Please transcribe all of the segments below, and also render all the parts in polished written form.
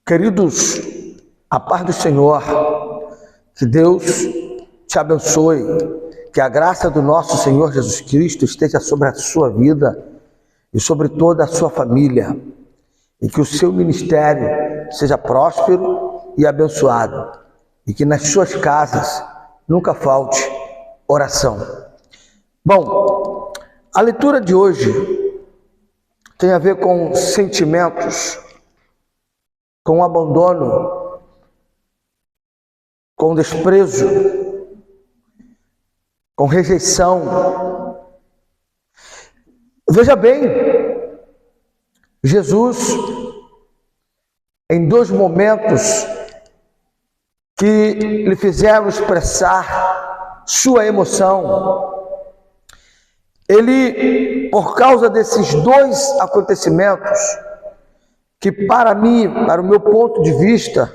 Queridos, a paz do Senhor, que Deus te abençoe, que a graça do nosso Senhor Jesus Cristo esteja sobre a sua vida e sobre toda a sua família, e que o seu ministério seja próspero e abençoado, e que nas suas casas nunca falte oração. Bom, a leitura de hoje tem a ver com sentimentos, com abandono, com desprezo, com rejeição. Veja bem, Jesus, em dois momentos que lhe fizeram expressar sua emoção, ele, por causa desses dois acontecimentos, que para mim, para o meu ponto de vista,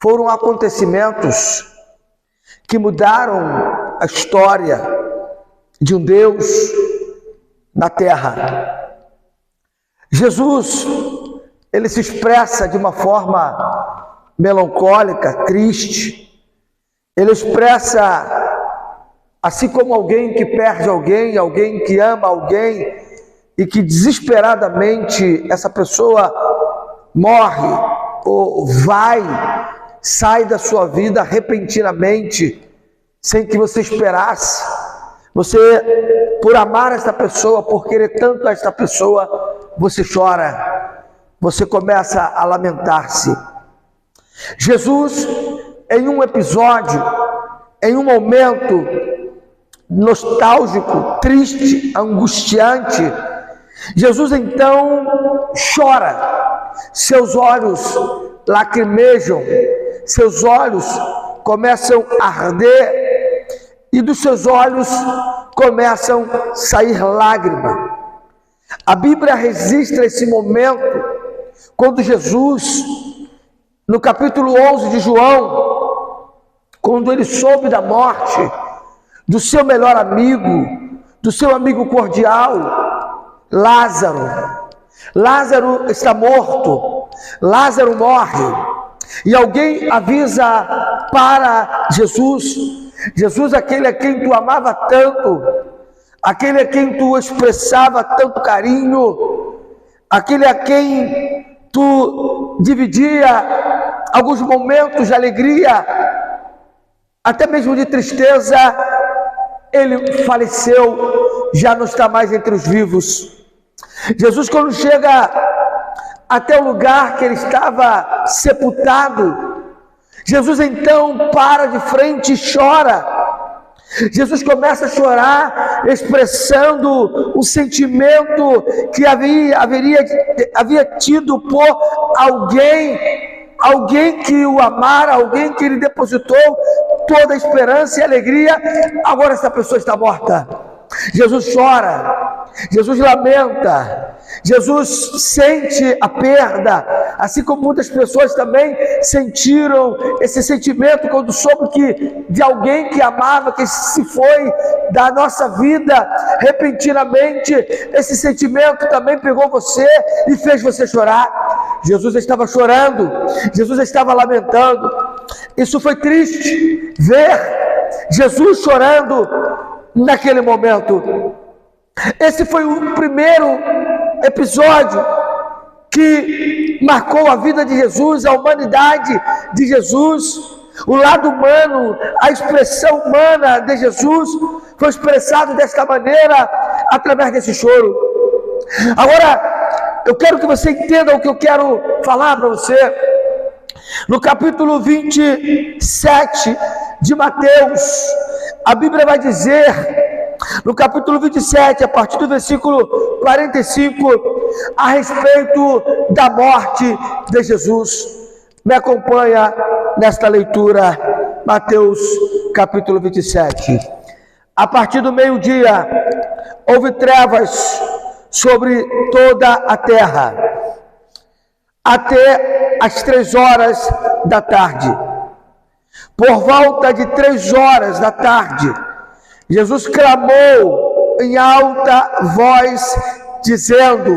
foram acontecimentos que mudaram a história de um Deus na terra. Jesus, ele se expressa de uma forma melancólica, triste. Ele expressa assim como alguém que perde alguém, alguém que ama alguém e que desesperadamente essa pessoa morre ou sai da sua vida repentinamente, sem que você esperasse. Você, por amar essa pessoa, por querer tanto esta pessoa, você chora, você começa a lamentar-se. Jesus, em um episódio, em um momento nostálgico, triste, angustiante, Jesus então chora, seus olhos lacrimejam, seus olhos começam a arder e dos seus olhos começam a sair lágrimas. A Bíblia registra esse momento quando Jesus, no capítulo 11 de João, quando ele soube da morte do seu melhor amigo, do seu amigo cordial, Lázaro. Lázaro está morto, Lázaro morre, e alguém avisa para Jesus: Jesus, aquele a quem tu amava tanto, aquele a quem tu expressava tanto carinho, aquele a quem tu dividia alguns momentos de alegria, até mesmo de tristeza, ele faleceu, já não está mais entre os vivos. Jesus, quando chega até o lugar que ele estava sepultado, Jesus então para de frente e chora. Jesus começa a chorar, expressando o sentimento que havia tido por alguém que o amara, alguém que ele depositou toda a esperança e alegria. Agora essa pessoa está morta. Jesus chora, Jesus lamenta, Jesus sente a perda, assim como muitas pessoas também sentiram esse sentimento quando soube de alguém que amava, que se foi da nossa vida repentinamente. Esse sentimento também pegou você e fez você chorar. Jesus estava chorando, Jesus estava lamentando. Isso foi triste, ver Jesus chorando naquele momento. Esse foi o primeiro episódio que marcou a vida de Jesus, a humanidade de Jesus, o lado humano, a expressão humana de Jesus foi expressado desta maneira, através desse choro. Agora, eu quero que você entenda o que eu quero falar para você. No capítulo 27 de Mateus, a Bíblia vai dizer, no capítulo 27, a partir do versículo 45, a respeito da morte de Jesus. Me acompanha nesta leitura, Mateus capítulo 27. A partir do meio-dia, houve trevas sobre toda a terra, até as 3 horas da tarde. Por volta de 3 horas da tarde, Jesus clamou em alta voz, dizendo: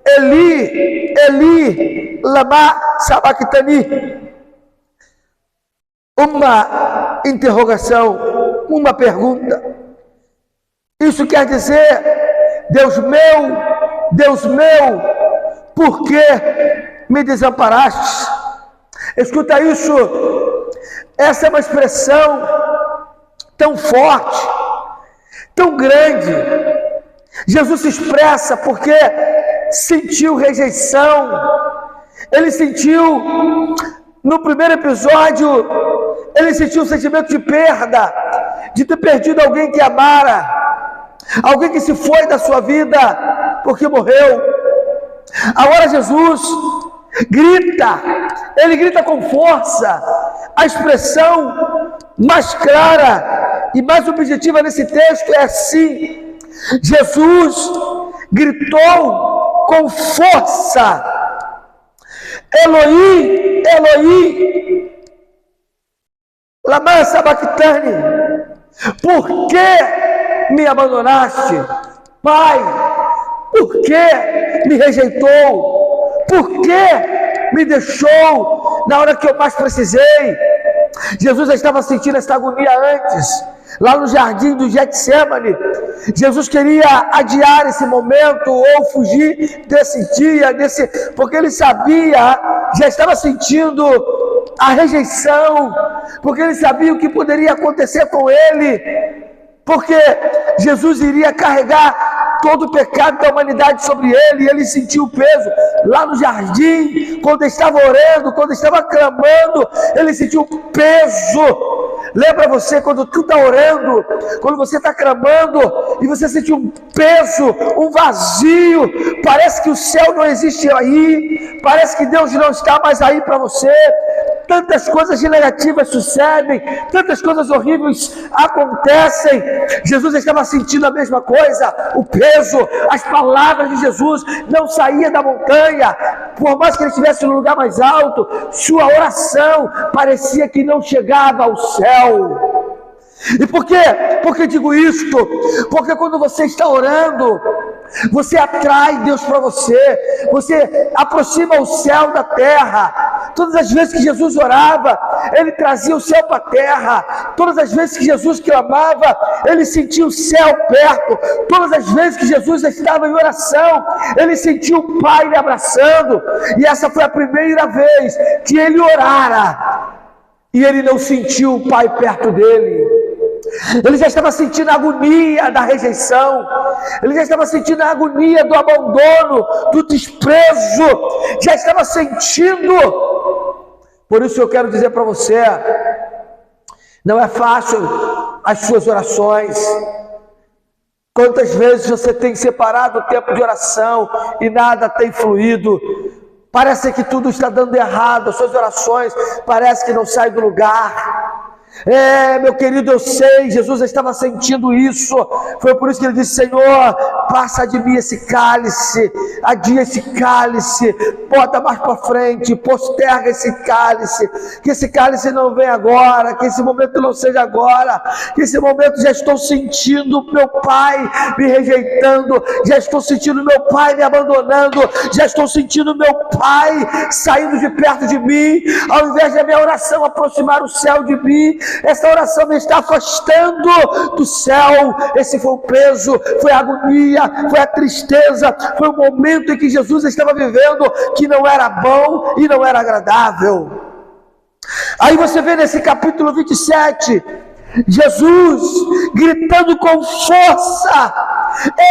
Eli, Eli, lama sabachthani. Uma interrogação, uma pergunta. Isso quer dizer, Deus meu, por que me desamparaste? Escuta isso, essa é uma expressão tão forte, tão grande. Jesus se expressa porque sentiu rejeição. Ele sentiu, no primeiro episódio, ele sentiu um sentimento de perda, de ter perdido alguém que amara, alguém que se foi da sua vida porque morreu. Agora Jesus grita, ele grita com força. A expressão mais clara e mais objetiva nesse texto é assim: Jesus gritou com força: Eloí, Eloí, lama sabachthani, por que me abandonaste? Pai, por que me rejeitou? Por que me deixou na hora que eu mais precisei? Jesus já estava sentindo essa agonia antes, lá no jardim do Getsêmani. Jesus queria adiar esse momento ou fugir desse dia, porque ele sabia, já estava sentindo a rejeição, porque ele sabia o que poderia acontecer com ele, porque Jesus iria carregar todo o pecado da humanidade sobre ele, e ele sentiu o peso lá no jardim, quando estava orando, quando estava clamando, ele sentiu o peso. Lembra você quando tu está orando, quando você está clamando, e você sente um peso, um vazio, parece que o céu não existe aí, parece que Deus não está mais aí para você, tantas coisas negativas sucedem, tantas coisas horríveis acontecem. Jesus estava sentindo a mesma coisa, o peso, as palavras de Jesus não saíam da montanha, por mais que ele estivesse no lugar mais alto, sua oração parecia que não chegava ao céu. E por quê? Porque digo isto? Porque quando você está orando, você atrai Deus para você, você aproxima o céu da terra. Todas as vezes que Jesus orava, ele trazia o céu para a terra. Todas as vezes que Jesus clamava, ele sentia o céu perto. Todas as vezes que Jesus estava em oração, ele sentia o Pai lhe abraçando. E essa foi a primeira vez que ele orara e ele não sentiu o Pai perto dele. Ele já estava sentindo a agonia da rejeição, ele já estava sentindo a agonia do abandono, do desprezo, já estava sentindo. Por isso eu quero dizer para você, não é fácil as suas orações. Quantas vezes você tem separado o tempo de oração e nada tem fluído? Parece que tudo está dando errado, as suas orações parece que não saem do lugar. Meu querido, eu sei, Jesus estava sentindo isso. Foi por isso que ele disse: Senhor, passa de mim esse cálice, adia esse cálice, bota mais para frente, posterga esse cálice, que esse cálice não venha agora, que esse momento não seja agora, que esse momento já estou sentindo meu Pai me rejeitando, já estou sentindo meu Pai me abandonando, já estou sentindo meu Pai saindo de perto de mim. Ao invés da minha oração aproximar o céu de mim, essa oração me está afastando do céu. Esse foi o peso, foi a agonia, foi a tristeza, foi o momento em que Jesus estava vivendo, que não era bom e não era agradável. Aí você vê nesse capítulo 27, Jesus gritando com força: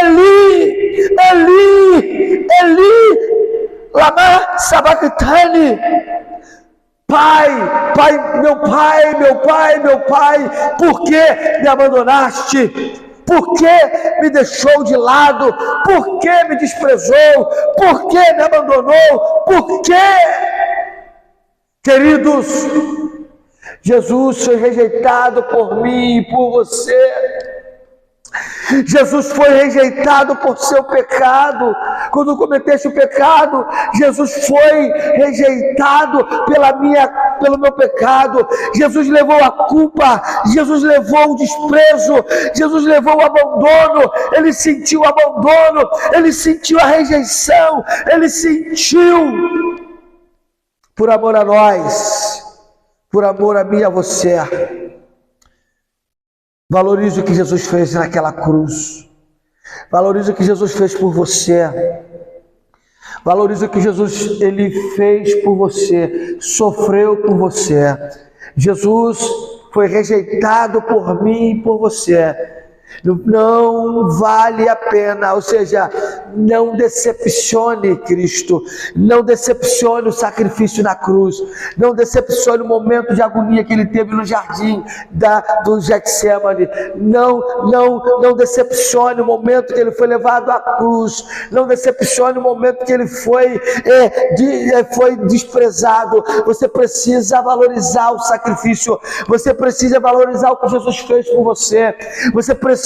Eli, Eli, Eli, lama sabachthani. Pai, Pai, meu Pai, meu Pai, meu Pai, por que me abandonaste? Por que me deixou de lado? Por que me desprezou? Por que me abandonou? Por que? Queridos, Jesus foi rejeitado por mim e por você. Jesus foi rejeitado por seu pecado. Quando cometeste o pecado, Jesus foi rejeitado pelo meu pecado. Jesus levou a culpa, Jesus levou o desprezo, Jesus levou o abandono. Ele sentiu o abandono, ele sentiu a rejeição, ele sentiu por amor a nós, por amor a mim e a você. Valorize o que Jesus fez naquela cruz. Valorize o que Jesus fez por você. Valorize o que Jesus ele fez por você, sofreu por você. Jesus foi rejeitado por mim e por você. Não vale a pena, ou seja, não decepcione Cristo, não decepcione o sacrifício na cruz, não decepcione o momento de agonia que ele teve no jardim do Getsemane, não decepcione o momento que ele foi levado à cruz, não decepcione o momento que ele foi desprezado. Você precisa valorizar o sacrifício, você precisa valorizar o que Jesus fez por você, você precisa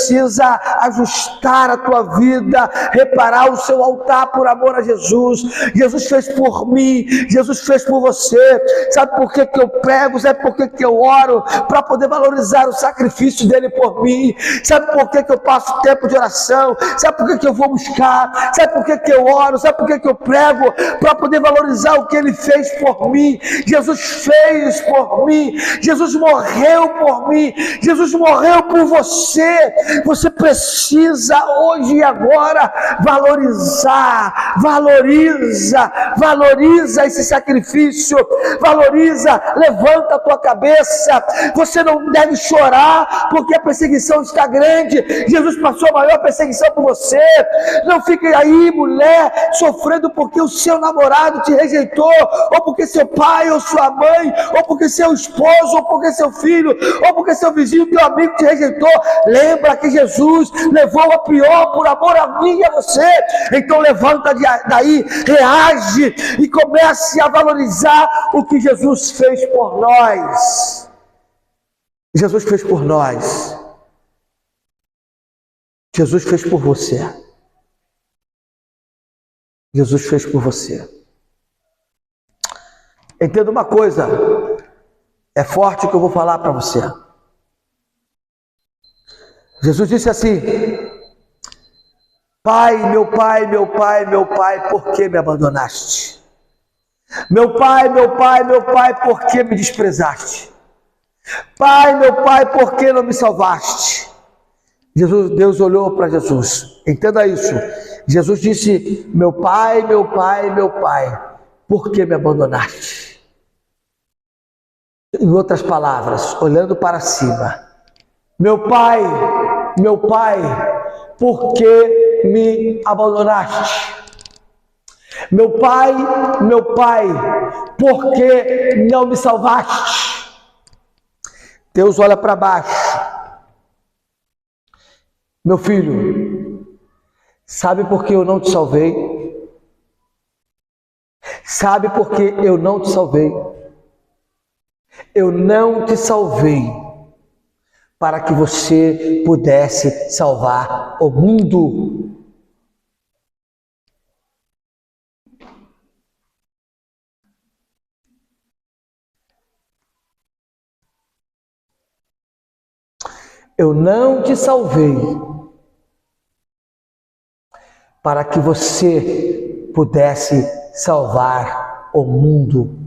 ajustar a tua vida, reparar o seu altar por amor a Jesus. Jesus fez por mim, Jesus fez por você. Sabe por que eu prego? Sabe por que eu oro? Para poder valorizar o sacrifício dele por mim. Sabe por que eu passo tempo de oração? Sabe por que eu vou buscar? Sabe por que eu oro? Sabe por que eu prego? Para poder valorizar o que ele fez por mim. Jesus fez por mim, Jesus morreu por mim, Jesus morreu por você. Você precisa hoje e agora valoriza esse sacrifício, valoriza, levanta a tua cabeça. Você não deve chorar porque a perseguição está grande. Jesus passou a maior perseguição por você. Não fique aí, mulher, sofrendo porque o seu namorado te rejeitou, ou porque seu pai ou sua mãe, ou porque seu esposo, ou porque seu filho, ou porque seu vizinho, teu amigo te rejeitou. Lembra que Jesus levou a pior por amor a mim e a você. Então levanta daí, reage e comece a valorizar o que Jesus fez por nós. Jesus fez por nós. Jesus fez por você. Jesus fez por você. Entenda uma coisa, é forte o que eu vou falar para você. Jesus disse assim: Pai, meu pai, meu pai, meu pai, por que me abandonaste? Meu pai, meu pai, meu pai, por que me desprezaste? Pai, meu pai, por que não me salvaste? Deus olhou para Jesus, entenda isso. Jesus disse: meu pai, meu pai, meu pai, por que me abandonaste? Em outras palavras, olhando para cima: meu pai, por que me abandonaste? Meu pai, por que não me salvaste? Deus olha para baixo. Meu filho, sabe por que eu não te salvei? Sabe por que eu não te salvei? Eu não te salvei para que você pudesse salvar o mundo. Eu não te salvei para que você pudesse salvar o mundo.